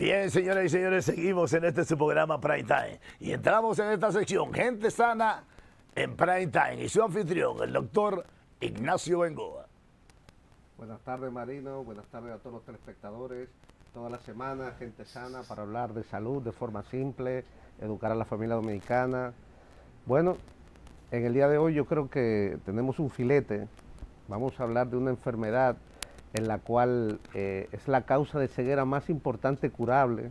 Bien, señoras y señores, seguimos en este su programa Prime Time. Y entramos en esta sección, Gente Sana en Prime Time. Y su anfitrión, el doctor Ignacio Bengoa. Buenas tardes, Marino. Buenas tardes a todos los telespectadores. Toda la semana, Gente Sana, para hablar de salud de forma simple, educar a la familia dominicana. Bueno, en el día de hoy yo creo que tenemos un filete. Vamos a hablar de una enfermedad en la cual es la causa de ceguera más importante curable.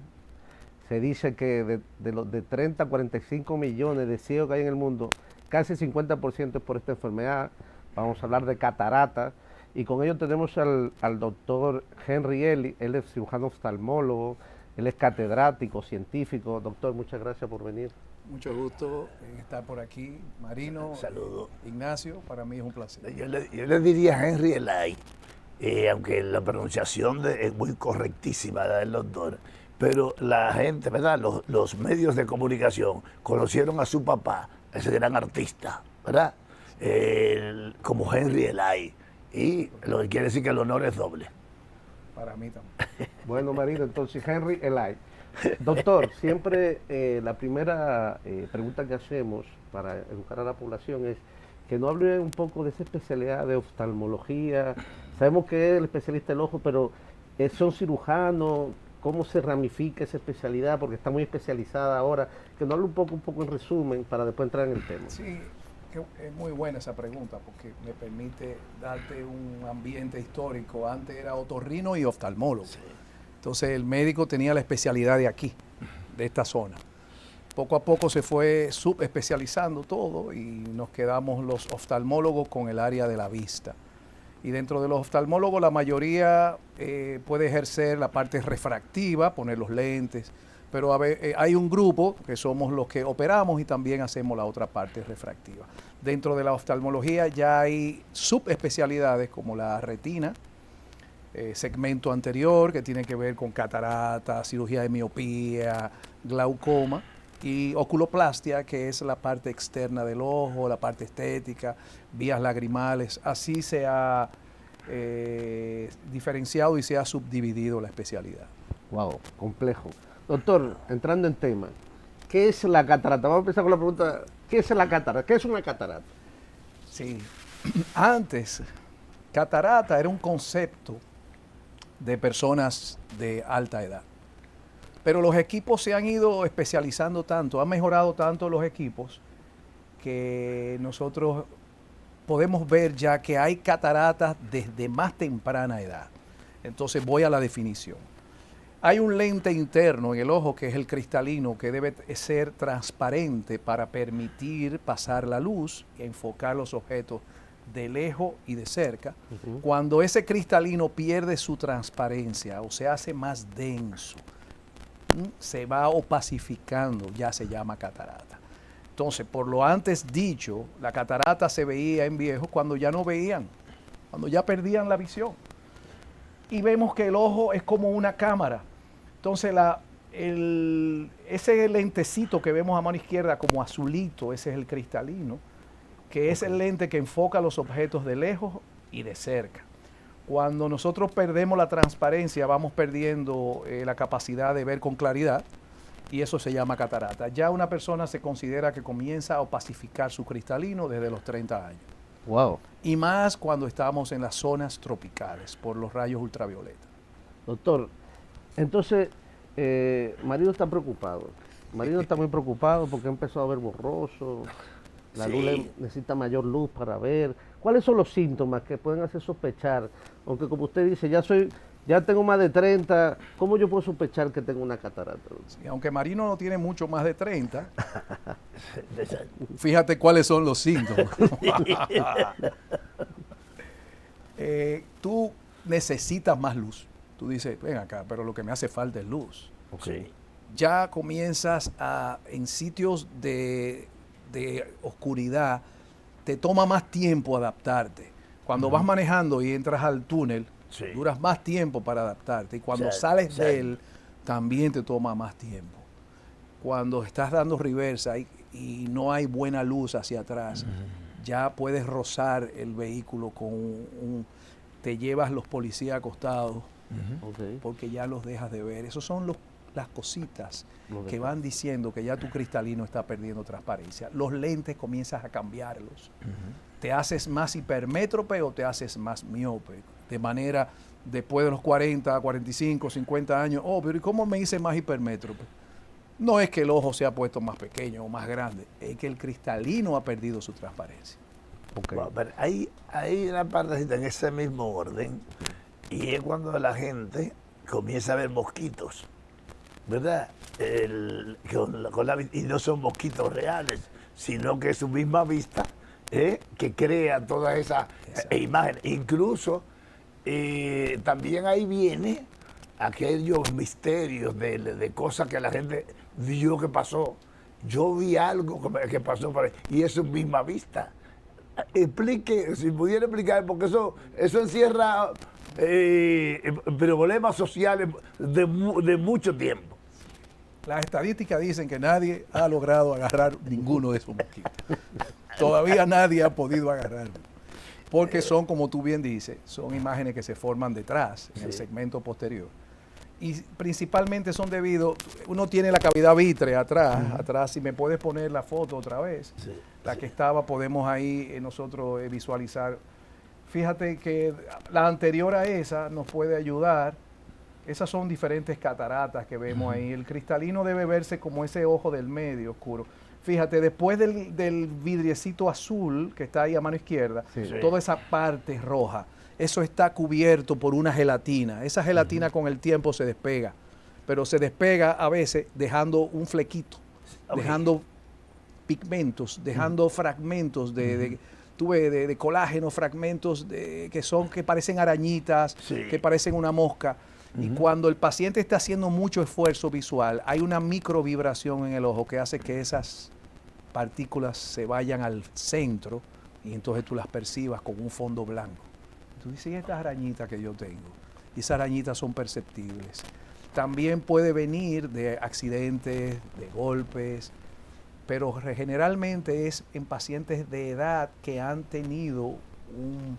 Se dice que de los de 30 a 45 millones de ciegos que hay en el mundo, casi 50% es por esta enfermedad. Vamos a hablar de catarata. Y con ello tenemos al doctor Henry Eli. Él es cirujano oftalmólogo, él es catedrático, científico. Doctor, muchas gracias por venir. Mucho gusto en estar por aquí, Marino. Saludo. Ignacio, para mí es un placer. Yo le diría a Henry Eli, aunque la pronunciación es muy correctísima la del doctor, pero la gente, ¿verdad? Los medios de comunicación conocieron a su papá, ese gran artista, ¿verdad? Como Henry Eli. Y lo que quiere decir que el honor es doble. Para mí también. Bueno, Marino, entonces Henry Eli. Doctor, siempre la primera pregunta que hacemos para educar a la población es que nos hable un poco de esa especialidad de oftalmología. Sabemos que es el especialista del ojo, pero son cirujanos. ¿Cómo se ramifica esa especialidad? Porque está muy especializada ahora. Que nos hable un poco en resumen para después entrar en el tema. Sí, es muy buena esa pregunta porque me permite darte un ambiente histórico. Antes era otorrino y oftalmólogo. Sí. Entonces el médico tenía la especialidad de aquí, de esta zona. Poco a poco se fue subespecializando todo y nos quedamos los oftalmólogos con el área de la vista. Y dentro de los oftalmólogos la mayoría puede ejercer la parte refractiva, poner los lentes, pero hay un grupo que somos los que operamos y también hacemos la otra parte refractiva. Dentro de la oftalmología ya hay subespecialidades como la retina, segmento anterior que tiene que ver con catarata, cirugía de miopía, glaucoma, y oculoplastia, que es la parte externa del ojo, la parte estética, vías lagrimales. Así se ha diferenciado y se ha subdividido la especialidad. Wow, complejo. Doctor, entrando en tema, ¿qué es la catarata? Vamos a empezar con la pregunta, ¿qué es la catarata? ¿Qué es una catarata? Sí, antes, catarata era un concepto de personas de alta edad. Pero los equipos se han ido especializando tanto, han mejorado tanto los equipos, que nosotros podemos ver ya que hay cataratas desde más temprana edad. Entonces voy a la definición. Hay un lente interno en el ojo que es el cristalino, que debe ser transparente para permitir pasar la luz y enfocar los objetos de lejos y de cerca. Cuando ese cristalino pierde su transparencia o se hace más denso, se va opacificando, ya se llama catarata. Entonces, por lo antes dicho, la catarata se veía en viejos cuando ya no veían, cuando ya perdían la visión. Y vemos que el ojo es como una cámara. Entonces, ese lentecito que vemos a mano izquierda como azulito, ese es el cristalino, que es el lente que enfoca los objetos de lejos y de cerca. Cuando nosotros perdemos la transparencia, vamos perdiendo la capacidad de ver con claridad y eso se llama catarata. Ya una persona se considera que comienza a opacificar su cristalino desde los 30 años. Wow. Y más cuando estamos en las zonas tropicales por los rayos ultravioletas. Doctor, entonces, Marino está preocupado. Marino está muy preocupado porque empezó a ver borroso. La luz necesita mayor luz para ver. ¿Cuáles son los síntomas que pueden hacer sospechar? Aunque como usted dice, ya tengo más de 30, ¿cómo yo puedo sospechar que tengo una catarata? Sí, aunque Marino no tiene mucho más de 30, fíjate cuáles son los síntomas. Tú necesitas más luz. Tú dices, ven acá, pero lo que me hace falta es luz. Sí. Ya comienzas en sitios de oscuridad, te toma más tiempo adaptarte. Cuando vas manejando y entras al túnel, duras más tiempo para adaptarte. Y cuando sales de él, también te toma más tiempo. Cuando estás dando reversa y no hay buena luz hacia atrás, ya puedes rozar el vehículo te llevas los policías acostados, porque ya los dejas de ver. Esos son las cositas Lo que de- van diciendo que ya tu cristalino está perdiendo transparencia. Los lentes comienzas a cambiarlos. ¿Te haces más hipermétrope o te haces más miope? De manera, después de los 40, 45, 50 años, oh, pero ¿y cómo me hice más hipermétrope? No es que el ojo se ha puesto más pequeño o más grande, es que el cristalino ha perdido su transparencia. Ok. Bueno, pero hay una partecita en ese mismo orden, y es cuando la gente comienza a ver mosquitos, ¿verdad? Y no son mosquitos reales, sino que es su misma vista que crea todas esas imágenes. Incluso también ahí viene aquellos misterios de cosas que la gente vio que pasó. Yo vi algo que pasó por ahí, y es su misma vista. Explique, si pudiera explicar, porque eso encierra problemas sociales de mucho tiempo. Las estadísticas dicen que nadie ha logrado agarrar ninguno de esos mosquitos. Todavía nadie ha podido agarrarlo. Porque son, como tú bien dices, son imágenes que se forman detrás, en el segmento posterior. Y principalmente son debido, uno tiene la cavidad vítrea atrás, si me puedes poner la foto otra vez, la que estaba, podemos ahí nosotros visualizar. Fíjate que la anterior a esa nos puede ayudar. Esas son diferentes cataratas que vemos ahí. El cristalino debe verse como ese ojo del medio oscuro. Fíjate, después del vidriecito azul que está ahí a mano izquierda, toda esa parte roja, eso está cubierto por una gelatina. Esa gelatina con el tiempo se despega, pero se despega a veces dejando un flequito, dejando pigmentos, dejando fragmentos de colágeno, fragmentos que parecen arañitas, que parecen una mosca. Y cuando el paciente está haciendo mucho esfuerzo visual, hay una microvibración en el ojo que hace que esas partículas se vayan al centro y entonces tú las percibas con un fondo blanco. Tú dices, ¿y estas arañitas que yo tengo? Y esas arañitas son perceptibles. También puede venir de accidentes, de golpes, pero generalmente es en pacientes de edad que han tenido un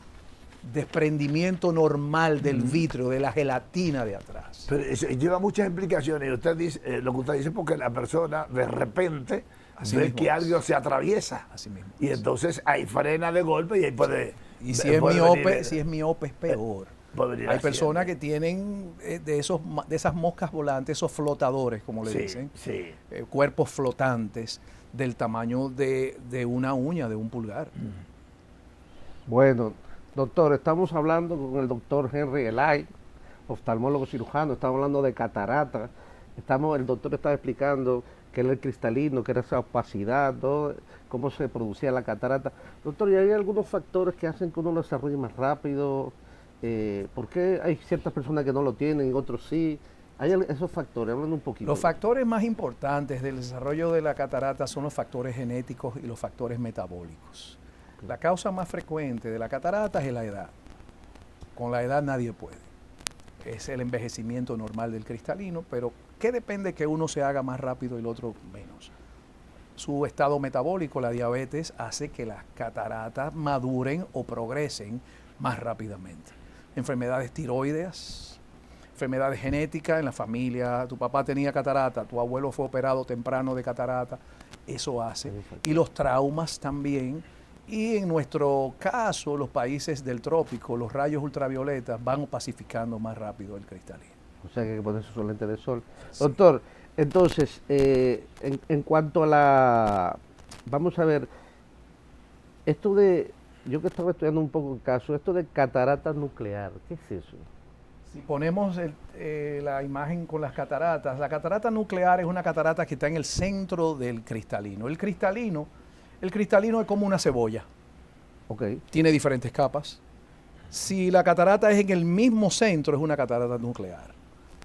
desprendimiento normal del vítreo, de la gelatina de atrás. Pero eso lleva muchas implicaciones. Y usted dice, lo que usted dice, porque la persona de repente Así ve mismo que es. algo se atraviesa. Así mismo Y es. entonces ahí frena de golpe y ahí puede. Y si es miope es peor. puede venir Hay personas accidente. que tienen de esas moscas volantes, esos flotadores, como le dicen, cuerpos flotantes del tamaño de una uña, de un pulgar. Bueno, doctor, estamos hablando con el doctor Henry Elay, oftalmólogo cirujano, estamos hablando de catarata. El doctor estaba explicando qué era el cristalino, qué era esa opacidad, ¿no? Cómo se producía la catarata. Doctor, ¿y hay algunos factores que hacen que uno lo desarrolle más rápido? ¿Por qué hay ciertas personas que no lo tienen y otros sí? ¿Hay esos factores? Hablan un poquito. Los factores más importantes del desarrollo de la catarata son los factores genéticos y los factores metabólicos. La causa más frecuente de la catarata es la edad. Con la edad nadie puede. Es el envejecimiento normal del cristalino, pero ¿qué depende que uno se haga más rápido y el otro menos? Su estado metabólico, la diabetes, hace que las cataratas maduren o progresen más rápidamente. Enfermedades tiroideas, enfermedades genéticas en la familia, tu papá tenía catarata, tu abuelo fue operado temprano de catarata, eso hace. Y los traumas también. Y en nuestro caso, los países del trópico, los rayos ultravioletas van pacificando más rápido el cristalino. O sea que hay que ponerse su lente de sol. Sí. Doctor, entonces, en cuanto a la... Vamos a ver, esto de... Yo que estaba estudiando un poco el caso, esto de catarata nuclear, ¿qué es eso? Si ponemos la imagen con las cataratas, la catarata nuclear es una catarata que está en el centro del cristalino. El cristalino es como una cebolla. Okay. Tiene diferentes capas. Si la catarata es en el mismo centro, es una catarata nuclear.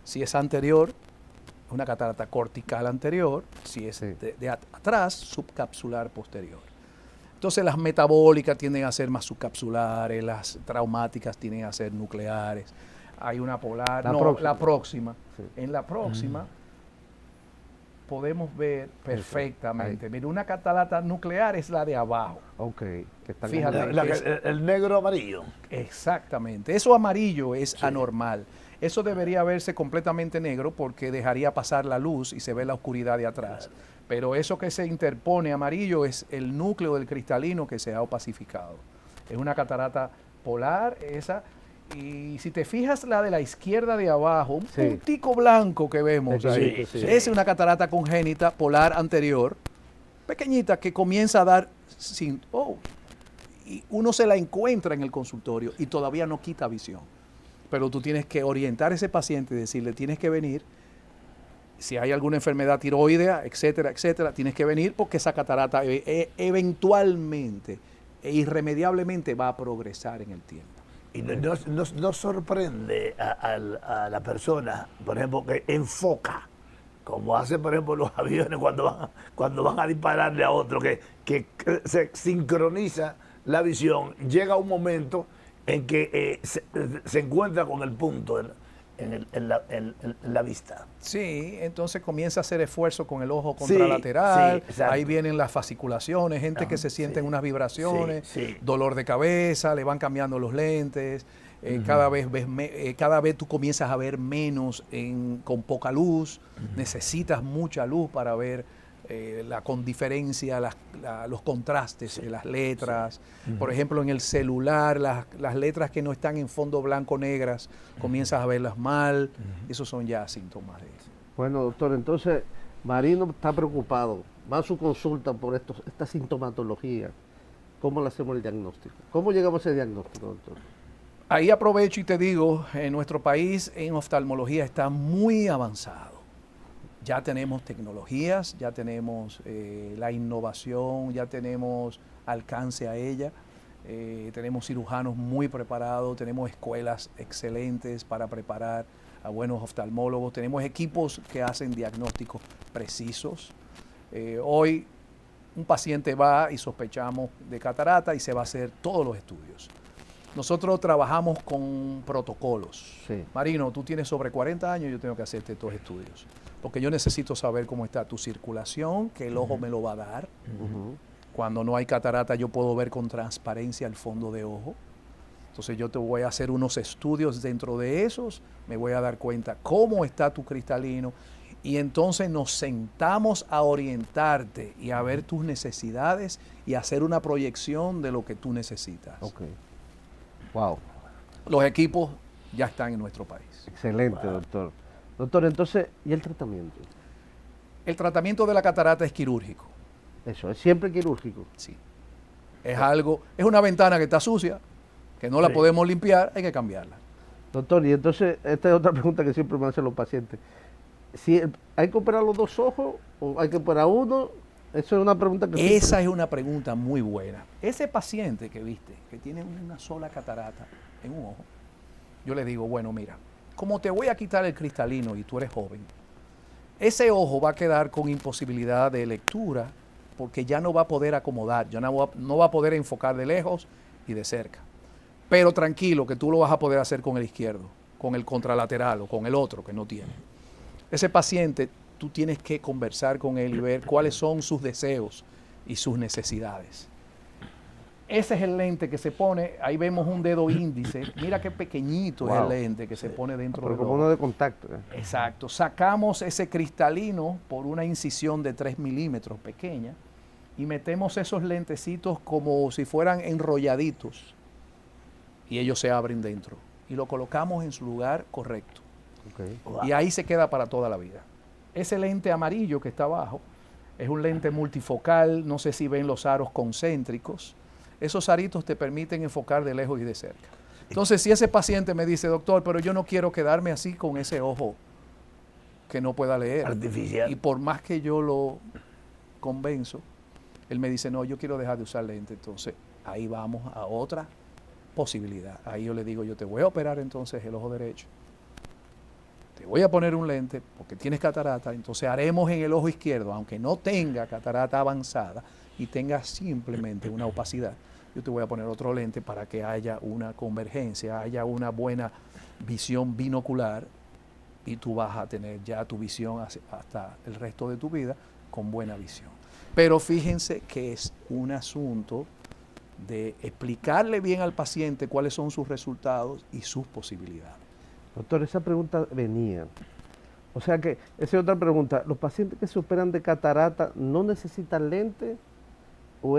Si es anterior, es una catarata cortical anterior. Si es de atrás, subcapsular posterior. Entonces las metabólicas tienden a ser más subcapsulares, las traumáticas tienden a ser nucleares. Hay una polar, la próxima. Sí. En la próxima podemos ver perfectamente. Mira, una catarata nuclear es la de abajo. Ok, que están Fíjate. El negro amarillo. Exactamente. Eso amarillo es Sí. anormal. Eso debería verse completamente negro porque dejaría pasar la luz y se ve la oscuridad de atrás. Pero eso que se interpone amarillo es el núcleo del cristalino que se ha opacificado. Es una catarata polar esa. Y si te fijas la de la izquierda de abajo, un Sí. puntico blanco que vemos Sí, ahí, sí, sí. esa es una catarata congénita polar anterior, pequeñita, que comienza a dar y uno se la encuentra en el consultorio y todavía no quita visión. Pero tú tienes que orientar a ese paciente y decirle, tienes que venir, si hay alguna enfermedad tiroidea, etcétera, etcétera, tienes que venir porque esa catarata eventualmente e irremediablemente va a progresar en el tiempo. Y no sorprende a la persona, por ejemplo, que enfoca, como hacen, por ejemplo, los aviones cuando van a dispararle a otro, que se sincroniza la visión. Llega un momento en que se encuentra con el punto en la vista. Sí, entonces comienza a hacer esfuerzo con el ojo Sí, contralateral, sí, exacto. ahí vienen las fasciculaciones, gente que se siente en unas vibraciones, dolor de cabeza, le van cambiando los lentes, cada vez tú comienzas a ver menos con poca luz, necesitas mucha luz para ver con diferencia los contrastes de las letras. Por ejemplo, en el celular, las letras que no están en fondo blanco negras, comienzas a verlas mal. Esos son ya síntomas de eso. Bueno, doctor, entonces Marino está preocupado. Va a su consulta por esta sintomatología. ¿Cómo le hacemos el diagnóstico? ¿Cómo llegamos a ese diagnóstico, doctor? Ahí aprovecho y te digo, en nuestro país en oftalmología está muy avanzado. Ya tenemos tecnologías, ya tenemos la innovación, ya tenemos alcance a ella, tenemos cirujanos muy preparados, tenemos escuelas excelentes para preparar a buenos oftalmólogos, tenemos equipos que hacen diagnósticos precisos. Hoy un paciente va y sospechamos de catarata y se va a hacer todos los estudios. Nosotros trabajamos con protocolos. Sí. Marino, tú tienes sobre 40 años, yo tengo que hacerte estos estudios. Porque yo necesito saber cómo está tu circulación, que el ojo me lo va a dar. Cuando no hay catarata, yo puedo ver con transparencia el fondo de ojo. Entonces yo te voy a hacer unos estudios dentro de esos, me voy a dar cuenta cómo está tu cristalino y entonces nos sentamos a orientarte y a ver tus necesidades y hacer una proyección de lo que tú necesitas. Ok. Wow. Los equipos ya están en nuestro país. Excelente, doctor. Doctor, entonces, ¿y el tratamiento? El tratamiento de la catarata es quirúrgico. Eso, ¿es siempre quirúrgico? Sí. Es una ventana que está sucia, que no la podemos limpiar, hay que cambiarla. Doctor, y entonces, esta es otra pregunta que siempre me hacen los pacientes. Si ¿hay que operar los dos ojos o hay que operar uno? Eso es una pregunta que Esa es una pregunta muy buena. Ese paciente que viste, que tiene una sola catarata en un ojo, yo le digo, bueno, mira, como te voy a quitar el cristalino y tú eres joven, ese ojo va a quedar con imposibilidad de lectura porque ya no va a poder acomodar, ya no va a poder enfocar de lejos y de cerca. Pero tranquilo, que tú lo vas a poder hacer con el izquierdo, con el contralateral o con el otro que no tiene. Ese paciente, tú tienes que conversar con él y ver cuáles son sus deseos y sus necesidades. Ese es el lente que se pone, ahí vemos un dedo índice, mira qué pequeñito es el lente que se pone dentro pero del como ojo. uno de contacto. Exacto, sacamos ese cristalino por una incisión de 3 milímetros pequeña y metemos esos lentecitos como si fueran enrolladitos y ellos se abren dentro y lo colocamos en su lugar correcto. Okay. Wow. Y ahí se queda para toda la vida. Ese lente amarillo que está abajo es un lente multifocal, no sé si ven los aros concéntricos. Esos aritos te permiten enfocar de lejos y de cerca. Entonces, si ese paciente me dice, doctor, pero yo no quiero quedarme así con ese ojo que no pueda leer. Artificial. Y por más que yo lo convenzo, él me dice, no, yo quiero dejar de usar lente. Entonces, ahí vamos a otra posibilidad. Ahí yo le digo, yo te voy a operar entonces el ojo derecho. Te voy a poner un lente porque tienes catarata, entonces haremos en el ojo izquierdo, aunque no tenga catarata avanzada y tenga simplemente una opacidad, yo te voy a poner otro lente para que haya una convergencia, haya una buena visión binocular y tú vas a tener ya tu visión hasta el resto de tu vida con buena visión. Pero fíjense que es un asunto de explicarle bien al paciente cuáles son sus resultados y sus posibilidades. Doctor, esa pregunta venía. O sea que, esa es otra pregunta. ¿Los pacientes que se operan de catarata no necesitan lente? ¿O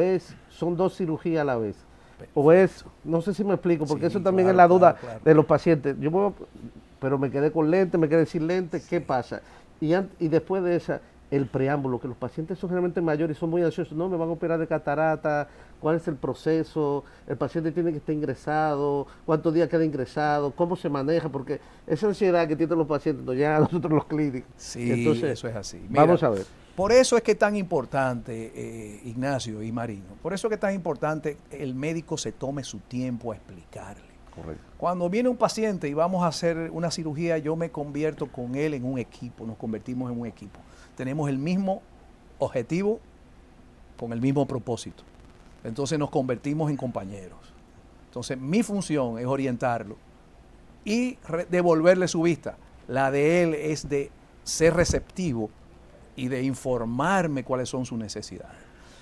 son dos cirugías a la vez? ¿O no sé si me explico, porque Sí, eso también claro, es la duda claro. de los pacientes. Pero me quedé con lente, me quedé sin lente, ¿qué pasa? Y después de esa, el preámbulo, que los pacientes son generalmente mayores y son muy ansiosos. No, me van a operar de catarata, ¿cuál es el proceso? El paciente tiene que estar ingresado, ¿cuántos días queda ingresado? ¿Cómo se maneja? Porque esa ansiedad que tienen los pacientes, no ya nosotros los clínicos. Sí, entonces, eso es así. Mira, vamos a ver. por eso es que es tan importante, Ignacio y Marino, por eso es que es tan importante el médico se tome su tiempo a explicarle. Correcto. Cuando viene un paciente y vamos a hacer una cirugía, yo me convierto con él en un equipo, nos convertimos en un equipo. Tenemos el mismo objetivo con el mismo propósito. Entonces nos convertimos en compañeros. Entonces mi función es orientarlo y devolverle su vista. La de él es de ser receptivo y de informarme cuáles son sus necesidades.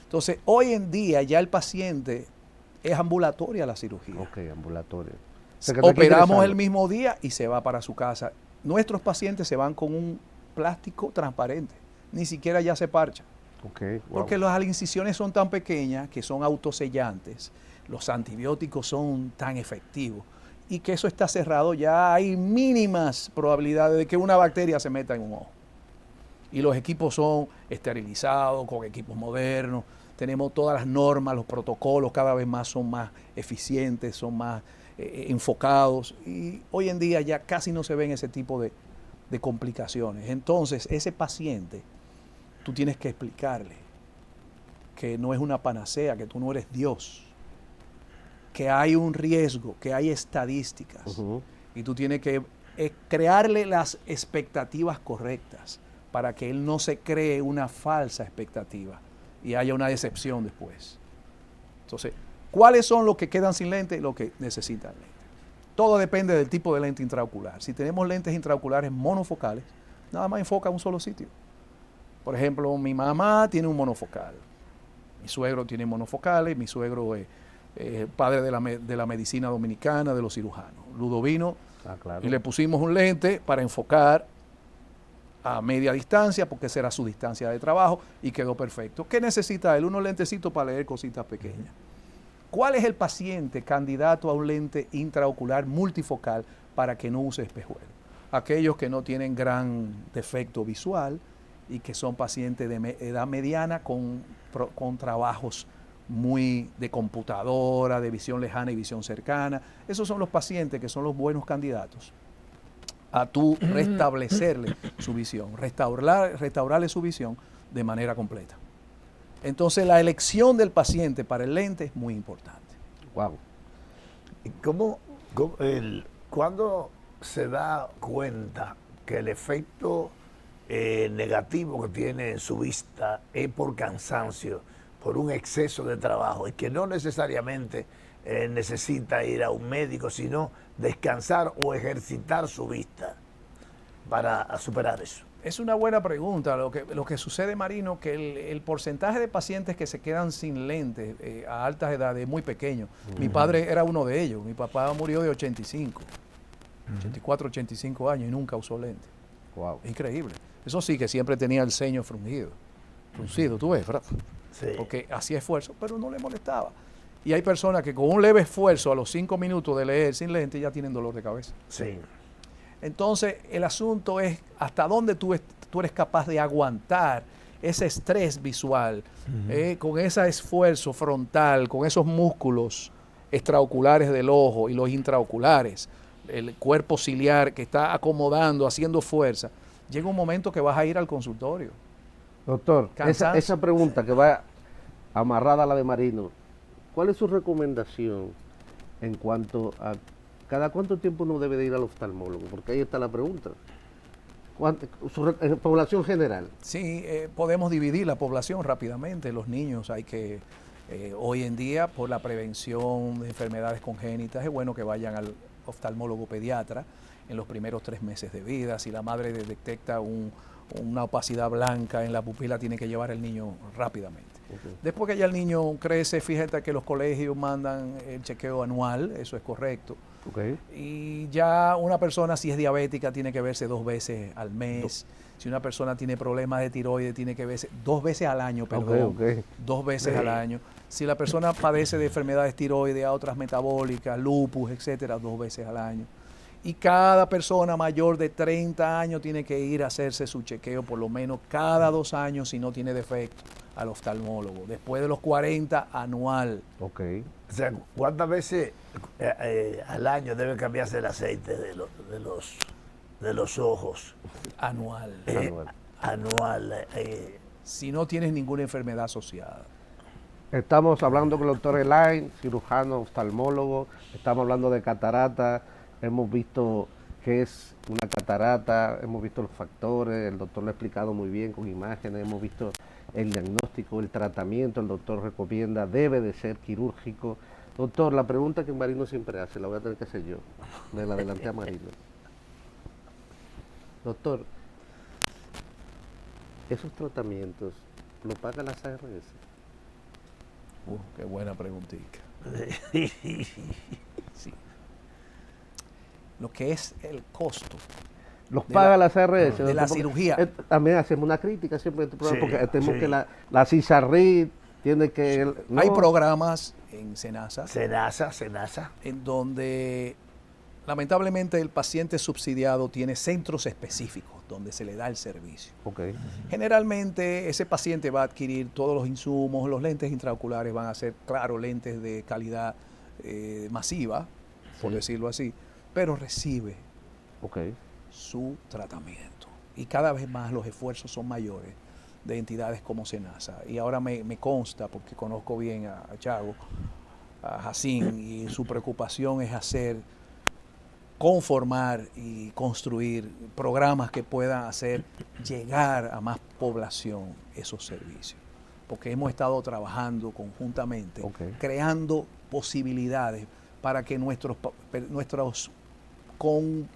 Entonces, hoy en día ya el paciente es ambulatoria la cirugía. Ok, ambulatorio. O sea, que no hay que Operamos ingresarlo. el mismo día y se va para su casa. Nuestros pacientes se van con un plástico transparente, ni siquiera ya se parcha. Okay, wow. Porque las incisiones son tan pequeñas que son autosellantes, los antibióticos son tan efectivos y que eso está cerrado, ya hay mínimas probabilidades de que una bacteria se meta en un ojo. Y los equipos son esterilizados, con equipos modernos, tenemos todas las normas, los protocolos cada vez más son más eficientes, son más enfocados y hoy en día ya casi no se ven ese tipo de complicaciones. Entonces, ese paciente, tú tienes que explicarle que no es una panacea, que tú no eres Dios, que hay un riesgo, que hay estadísticas y tú tienes que crearle las expectativas correctas para que él no se cree una falsa expectativa y haya una decepción después. Entonces, ¿cuáles son los que quedan sin lente y los que necesitan lente? Todo depende del tipo de lente intraocular. Si tenemos lentes intraoculares monofocales, nada más enfoca a un solo sitio. Por ejemplo, mi mamá tiene un monofocal, mi suegro tiene monofocales, mi suegro es padre de la medicina dominicana, de los cirujanos, Ludovino, claro. Y le pusimos un lente para enfocar a media distancia, porque esa era su distancia de trabajo, y quedó perfecto. ¿Qué necesita él? Unos lentecitos para leer cositas pequeñas. ¿Cuál es el paciente candidato a un lente intraocular multifocal para que no use espejuelos? Aquellos que no tienen gran defecto visual y que son pacientes de edad mediana con trabajos muy de computadora, de visión lejana y visión cercana. Esos son los pacientes que son los buenos candidatos a tú restablecerle su visión, restaurarle su visión de manera completa. Entonces la elección del paciente para el lente es muy importante. Wow. ¿Y cuándo se da cuenta que el efecto negativo que tiene en su vista es por cansancio, por un exceso de trabajo y que no necesariamente necesita ir a un médico, sino descansar o ejercitar su vista para superar eso? Es una buena pregunta. Lo que sucede, Marino, que el porcentaje de pacientes que se quedan sin lentes a altas edades es muy pequeño. Mi padre era uno de ellos. Mi papá murió de 84, 85 años y nunca usó lentes. Wow. Increíble. Eso sí, que siempre tenía el ceño fruncido, tú ves, ¿verdad? Sí. Porque hacía esfuerzo, pero no le molestaba. Y hay personas que con un leve esfuerzo a los 5 minutos de leer sin lente ya tienen dolor de cabeza. Sí. Entonces, el asunto es hasta dónde tú eres capaz de aguantar ese estrés visual, con ese esfuerzo frontal, con esos músculos extraoculares del ojo y los intraoculares, el cuerpo ciliar que está acomodando, haciendo fuerza. Llega un momento que vas a ir al consultorio. Doctor, esa pregunta que va amarrada a la de Marino, ¿cuál es su recomendación en cuanto a cada cuánto tiempo uno debe de ir al oftalmólogo? Porque ahí está la pregunta. Población general. Sí, podemos dividir la población rápidamente. Los niños hay que Hoy en día, por la prevención de enfermedades congénitas, es bueno que vayan al oftalmólogo pediatra en los primeros 3 meses de vida. Si la madre detecta una opacidad blanca en la pupila, tiene que llevar al niño rápidamente. Okay. Después que ya el niño crece, fíjate que los colegios mandan el chequeo anual, eso es correcto. Okay. Y ya una persona, si es diabética, tiene que verse 2 veces al mes. Si una persona tiene problemas de tiroides, tiene que verse 2 veces al año, perdón. Okay. 2 veces al año. Si la persona padece de enfermedades tiroides, otras metabólicas, lupus, etcétera, 2 veces al año. Y cada persona mayor de 30 años tiene que ir a hacerse su chequeo por lo menos cada 2 años si no tiene defecto al oftalmólogo. Después de los 40, anual. Ok. O sea, ¿cuántas veces al año debe cambiarse el aceite de los ojos? Anual. Anual. Si no tienes ninguna enfermedad asociada. Estamos hablando con el doctor Elaine, cirujano, oftalmólogo. Estamos hablando de catarata. Hemos visto qué es una catarata, hemos visto los factores, el doctor lo ha explicado muy bien con imágenes, hemos visto el diagnóstico, el tratamiento, el doctor recomienda, debe de ser quirúrgico. Doctor, la pregunta que Marino siempre hace, la voy a tener que hacer yo, de la adelante a Marino. Doctor, ¿esos tratamientos lo pagan las ARS? Qué buena preguntita. Sí. Lo que es el costo. Los paga las ARS. De la cirugía. También hacemos una crítica siempre en este programa, Sí, porque tenemos sí. que la CISARRID tiene que... no, Hay programas en SENASA Senasa. en donde lamentablemente el paciente subsidiado tiene centros específicos donde se le da el servicio. Ok, Generalmente ese paciente va a adquirir todos los insumos, los lentes intraoculares van a ser, claro, lentes de calidad masiva, por Sí. decirlo así, pero recibe ok. su tratamiento. Y cada vez más los esfuerzos son mayores de entidades como SENASA. Y ahora me consta, porque conozco bien a Chago, a Jacín, y su preocupación es conformar y construir programas que puedan hacer llegar a más población esos servicios. Porque hemos estado trabajando conjuntamente, Ok. creando posibilidades para que nuestros con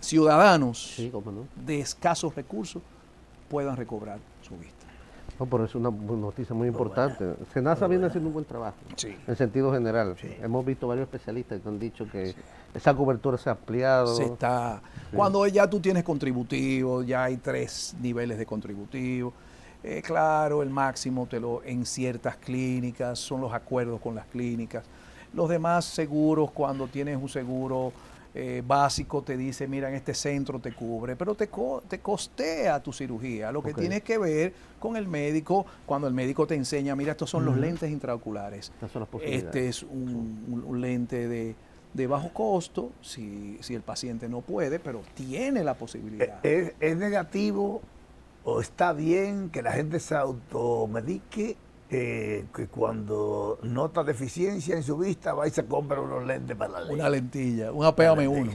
ciudadanos Sí, cómo no. de escasos recursos puedan recobrar su vista. No, pero es una noticia muy importante. SENASA viene haciendo un buen trabajo, Sí. en sentido general. Sí. Hemos visto varios especialistas que han dicho que esa cobertura se ha ampliado. Cuando ya tú tienes contributivo, ya hay 3 niveles de contributivo. Claro, el máximo en ciertas clínicas, son los acuerdos con las clínicas. Los demás seguros, cuando tienes un seguro básico, te dice, mira, en este centro te cubre, pero te costea tu cirugía. Lo que Ok. tienes que ver con el médico, cuando el médico te enseña, mira, estos son los lentes intraoculares. Estas son las posibilidades. Este es un lente de bajo costo, si el paciente no puede, pero tiene la posibilidad. ¿Es negativo o está bien que la gente se automedique? Que cuando nota deficiencia en su vista va y se compra unos lentes para la ley. Una lentilla, un apéame uno.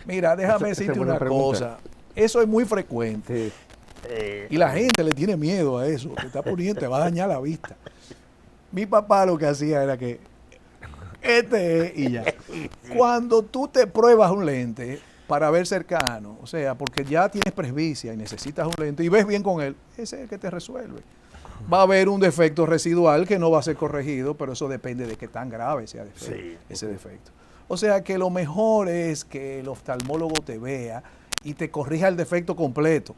Mira, déjame Esa es decirte buena una pregunta. cosa. Eso es muy frecuente. Sí. Y la gente le tiene miedo a eso. Te está poniendo, te va a dañar la vista. Mi papá lo que hacía era que y ya. Cuando tú te pruebas un lente para ver cercano, o sea, porque ya tienes presbicia y necesitas un lente y ves bien con él, ese es el que te resuelve. Va a haber un defecto residual que no va a ser corregido, pero eso depende de qué tan grave sea ese defecto. O sea que lo mejor es que el oftalmólogo te vea y te corrija el defecto completo.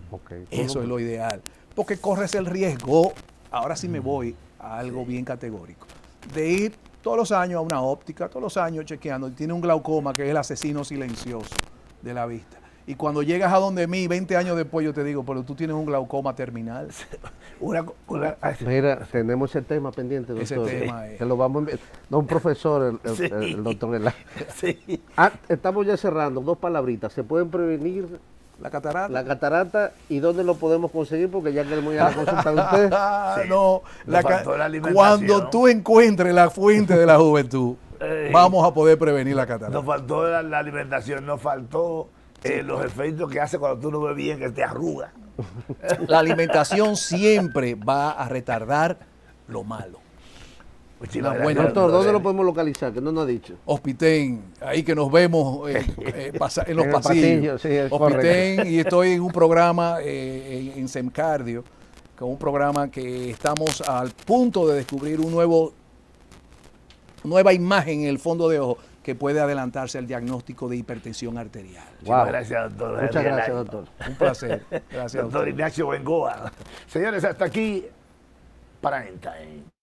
Okay. Eso es lo ideal. Porque corres el riesgo, ahora sí me voy a algo bien categórico, de ir todos los años a una óptica, todos los años chequeando, y tiene un glaucoma que es el asesino silencioso de la vista. Y cuando llegas a donde mí, 20 años después, yo te digo, pero tú tienes un glaucoma terminal. Mira, tenemos ese tema pendiente, doctor. Ese tema es. Que lo vamos a enviar. No, un profesor, el doctor Elaine. Sí. Estamos ya cerrando. 2 palabritas. ¿Se pueden prevenir La catarata. la catarata y dónde lo podemos conseguir? Porque ya queremos ir a la consulta de ustedes. Sí. No, Nos faltó la alimentación. cuando tú encuentres la fuente de la juventud, vamos a poder prevenir la catarata. Nos faltó la alimentación, nos faltó los efectos que hace cuando tú no ves bien, que te arruga. La alimentación siempre va a retardar lo malo. Muchísimas Una gracias, buena- Doctor, ¿dónde doctor. lo podemos localizar? Que no nos ha dicho. Hospitén, ahí que nos vemos en los En el pasillos. pasillo, sí, es Hospitén, y estoy en un programa en Semcardio, con un programa que estamos al punto de descubrir nueva imagen en el fondo de ojo que puede adelantarse al diagnóstico de hipertensión arterial. Muchísimas Wow. gracias, doctor. Muchas Henry gracias, Elay. doctor. Un placer. Gracias. Doctor Ignacio Bengoa. Señores, hasta aquí Prime Time.